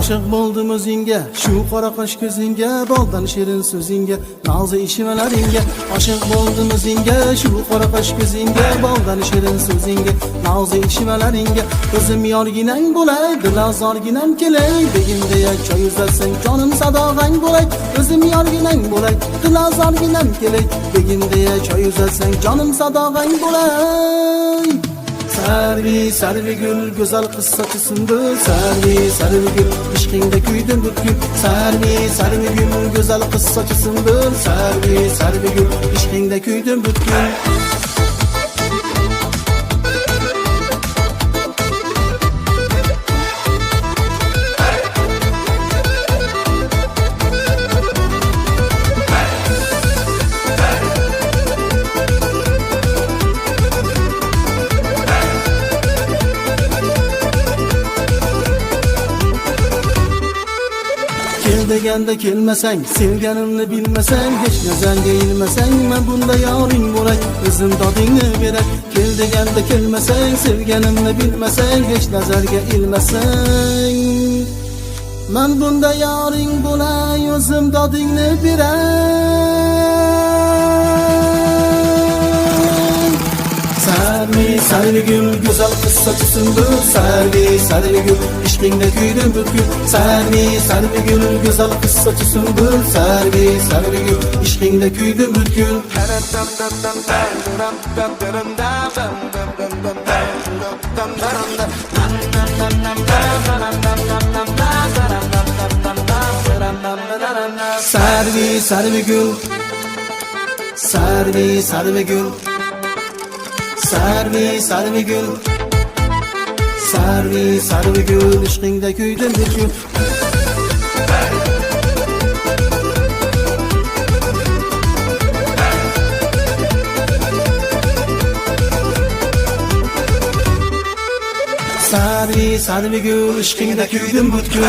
Aşık boldum özünge, şu qora qosh ko'zingga, boldan shirin so'zingga, nozi ishvalaringga. Aşık boldum özünge, şu qora qosh ko'zingga, boldan shirin so'zingga, nozi ishvalaringga. O'zim yorginang bo'lay, dilozorginam kelay, begimda yak choy uzatsang, jonim sadog'ang bo'lay. O'zim yorginang bo'lay, dilozorginam kelay, begimda yak choy uzatsang, jonim sadog'ang bo'lay. Sarvi, sarvi gül, güzel kıssacı sümbül. Sarvi, sarvi gül, işkinde küydüm bütkün. Sarvi, sarvi gül, güzel kıssacı sümbül. Sarvi, sarvi gül, işkinde küydüm bütkün. Kel degende kelmeseng, sevganimni bilmeseng, hech nazarga ilmeseng, men bunda yoring bo'lay, o'zim dodingni beray. Kel degende kelmeseng, sevganimni bilmeseng, hech nazarga ilmeseng, men bunda yoring bo'lay, o'zim dodingni beray. Sarvi, sarvi gül, güzel kıssacı sümbül. Sarvi, sarvi gül, işkinde küydüm bütkün. Sarvi, sarvi gül, güzel kıssacı sümbül. Sarvi, sarvi gül, işkinde küydüm bütkün. Sarvi, sarvi gül, sarvi, sarvi gül. Sarvi, sarvi gül, sarvi, sarvi gül, ishqingda kuydim bir kun. Sarvi, sarvi gül, ishqingda kuydim butkul.